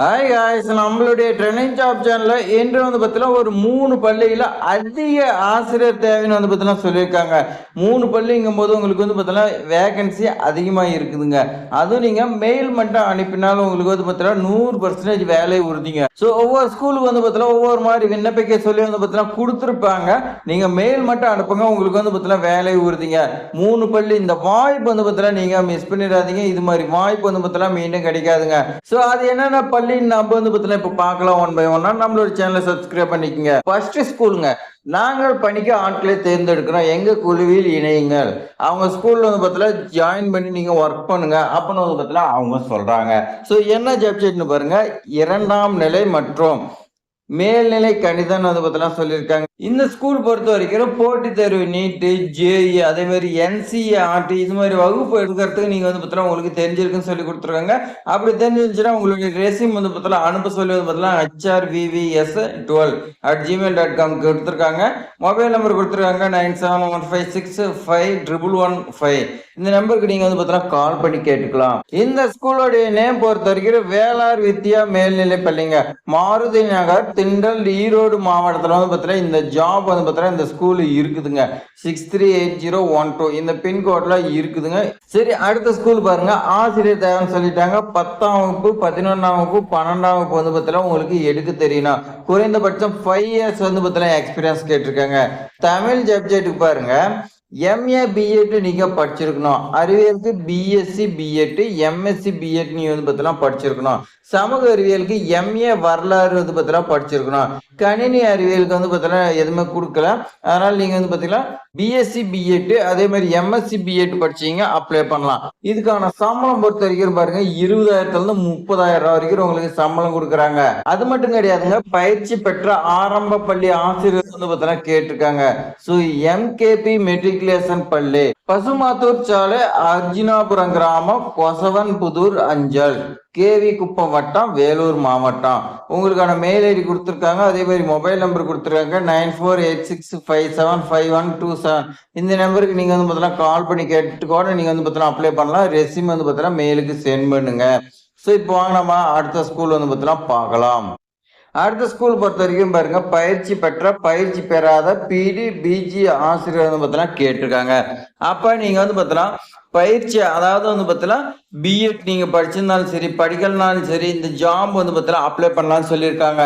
Hi guys, நம்மளுடைய trending job சேனல்ல இன்று பார்த்தீங்கன்னா ஒரு 3 பள்ளியில அதிக ஆசிரியர் தேவைன்னு பார்த்தீங்கன்னா சொல்லியிருக்காங்க. 3 பள்ளிங்கும்போது உங்களுக்கு பார்த்தீங்கன்னா வேகன்சி அதிகமா இருக்குதுங்க. அதுவும் நீங்க மெயில் மட்டும் அனுப்பினாலும் உங்களுக்கு பார்த்தீங்கன்னா 100% வேலை உறுதிங்க. ஸோ ஒவ்வொரு ஸ்கூலுக்கு பார்த்தீங்கன்னா ஒவ்வொரு மாதிரி விண்ணப்பிக்க சொல்லி பார்த்தீங்கன்னா குடுத்துருப்பாங்க. நீங்க மெயில் மட்டும் அனுப்புங்க, உங்களுக்கு பார்த்தீங்கன்னா வேலை உறுதிங்க. 3 பள்ளி இந்த வாய்ப்பு பார்த்தீங்கன்னா நீங்க மிஸ் பண்ணிடாதீங்க. இது மாதிரி வாய்ப்பு பார்த்தீங்கன்னா மீண்டும் கிடைக்காதுங்க. ஸோ அது என்னென்ன பள்ளி நம்ம பார்த்தீங்கன்னா இப்ப பார்க்கலாம் ஒன் பை ஒன்னா. நம்மளோட சேனலை சப்ஸ்கிரைப் பண்ணிக்கங்க. ஃபர்ஸ்ட் ஸ்கூலுங்க. நாங்கள் பணிக்கு ஆட்களை தேர்ந்தெடுக்கிறோம், எங்க குழுவில் இணையுங்கள். அவங்க ஸ்கூல்ல பார்த்தீங்கன்னா ஜாயின் பண்ணி நீங்க ஒர்க் பண்ணுங்க அப்படின்னு பார்த்தீங்கன்னா அவங்க சொல்றாங்க. ஸோ என்ன ஜப்ஜெட்னு பாருங்க, 2ஆம் நிலை மற்றும் மேல்நிலை கணிதம் பத்திலாம் சொல்லியிருக்காங்க. இந்த ஸ்கூல் பொறுத்த வரைக்கும் போட்டித் தேர்வு நீட்டு, ஜேஇ, அதே மாதிரி என்சிஆர்டி இது மாதிரி வகுப்பு எடுக்கிறதுக்கு நீங்க பார்த்தீங்கன்னா உங்களுக்கு தெரிஞ்சிருக்குன்னு சொல்லி கொடுத்துருக்காங்க. அப்படி தெரிஞ்சிருந்துச்சுன்னா உங்களுடைய ரெஸ்யூம் பார்த்தீங்கன்னா அனுப்ப சொல்லி பார்த்தீங்கன்னா hrvvs12@gmail.com கொடுத்துருக்காங்க. மொபைல் நம்பர் கொடுத்துருக்காங்க 9715655115. இந்த நம்பருக்கு நீங்க பார்த்தீங்கன்னா கால் பண்ணி கேட்டுக்கலாம். இந்த ஸ்கூலோடைய நேம் பொறுத்த வரைக்கும் வேளார் வித்யா மேல்நிலை பள்ளிங்க, மாருதி நகர், திண்டல், ஈரோடு மாவட்டத்தில் பார்த்தீங்கன்னா இந்த ஜாப் பார்த்தீங்கன்னா இந்த ஸ்கூல் இருக்குதுங்க. 638012 இந்த பின்கோட்ல இருக்குதுங்க. சரி, அடுத்த ஸ்கூல் பாருங்க. ஆசிரியர் தேவைன்னு சொல்லிட்டாங்க. 10ஆம் வகுப்பு, 11ஆம் வகுப்பு, 12ஆம் வகுப்பு பார்த்தீங்கன்னா உங்களுக்கு எடுக்க தெரியணும். குறைந்தபட்சம் 5 இயர்ஸ் பார்த்தீங்கன்னா எக்ஸ்பீரியன்ஸ் கேட்டிருக்காங்க. தமிழ் சப்ஜெக்ட்டுக்கு பாருங்க, எம்ஏ பிஎட் நீங்க படிச்சிருக்கணும். அறிவியலுக்கு பிஎஸ்சி பிஎட், எம்எஸ்சி பிஎட் நீங்க பார்த்தீங்கன்னா படிச்சிருக்கணும். சமூக அறிவியலுக்கு எம்ஏ வரலாறு பார்த்தீங்கன்னா படிச்சிருக்கணும். கணினி அறிவியலுக்கு பார்த்தீங்கன்னா எதுவுமே கொடுக்கல. அதனால நீங்க பார்த்தீங்கன்னா பிஎஸ்சி பிஎட் அதே மாதிரி எம்எஸ்சி பிஎட் படிச்சீங்க அப்ளை பண்ணலாம். இதுக்கான சம்பளம் பொறுத்த வரைக்கும் பாருங்க 20,000 30,000 வரைக்கும் உங்களுக்கு சம்பளம் கொடுக்குறாங்க. அது மட்டும் கிடையாதுங்க, பயிற்சி பெற்ற ஆரம்ப பள்ளி ஆசிரியர் பார்த்தீங்கன்னா கேட்டிருக்காங்க. ஸோ எம்கேபி மெட்ரிகுலேஷன் பள்ளி, பசுமாத்தூர் சாலை, அர்ஜுனாபுரம் கிராமம், கொசவன் புதூர் அஞ்சல், கேவி குப்பம் வட்டம், வேலூர் மாவட்டம். உங்களுக்கான மெயில் ஐடி கொடுத்துருக்காங்க. அதே மாதிரி மொபைல் நம்பர் கொடுத்துருக்காங்க 9486575127. இந்த நம்பருக்கு நீங்க பார்த்தீங்கன்னா கால் பண்ணி கேட்டு கூட நீங்க பார்த்தீங்கன்னா அப்ளை பண்ணலாம். ரெஸ்யூம் பார்த்தீங்கன்னா மெயிலுக்கு சென்ட் பண்ணுங்க. ஸோ இப்போ வாங்க நம்ம அடுத்த ஸ்கூல் பார்த்தீங்கன்னா பார்க்கலாம். அடுத்த ஸ்கூல் பொறுத்த வரைக்கும் பாருங்க, பயிற்சி பெற்ற பயிற்சி பெறாத பிடி பிஜி ஆசிரியர் பார்த்தீங்கன்னா கேட்டிருக்காங்க. அப்ப நீங்க பார்த்தீங்கன்னா பயிற்சி, அதாவது பார்த்தீங்கன்னா பிஎட் நீங்க படிச்சிருந்தாலும் சரி படிக்கலனாலும் சரி இந்த ஜாப் பார்த்தீங்கன்னா அப்ளை பண்ணலாம்னு சொல்லியிருக்காங்க.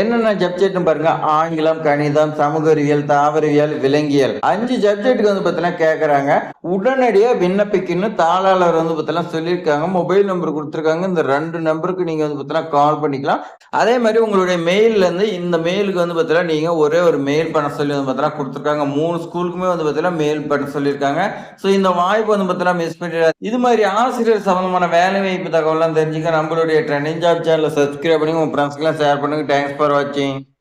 என்னென்ன சப்ஜெக்ட் பாருங்க, ஆங்கிலம், கணிதம், சமூக அறிவியல், தாவரவியல், விலங்கியல் 5 சப்ஜெக்ட்டுக்கு பார்த்தீங்கன்னா கேட்கறாங்க. உடனடியா விண்ணப்பிக்கணும் தாளாளர் பார்த்தீங்கன்னா சொல்லியிருக்காங்க. மொபைல் நம்பர் கொடுத்துருக்காங்க. இந்த 2 நம்பருக்கு நீங்க பார்த்தீங்கன்னா கால் பண்ணிக்கலாம். அதே மாதிரி உங்களுடைய மெயில்ல இருந்து இந்த மெயிலுக்கு பார்த்தீங்கன்னா நீங்க ஒரே ஒரு மெயில் பண்ண சொல்லி பார்த்தீங்கன்னா கொடுத்துருக்காங்க. 3 ஸ்கூலுக்குமே பார்த்தீங்கன்னா மெயில் பண்ண சொல்லியிருக்காங்க. ஸோ இந்த வாய்ப்பு பார்த்தீங்கன்னா மிஸ் பண்ணிடாது. இது மாதிரி ஆசிரியர் சம்பந்தமான வேலை வாய்ப்பு தகவலாம் தெரிஞ்சுக்க நம்மளுடைய ட்ரெண்டிங் ஜாப் சேனலை சப்ஸ்கிரைப் பண்ணி உங்க ஃப்ரெண்ட்ஸ்க்கெல்லாம் ஷேர் பண்ணுங்க. Thanks for watching.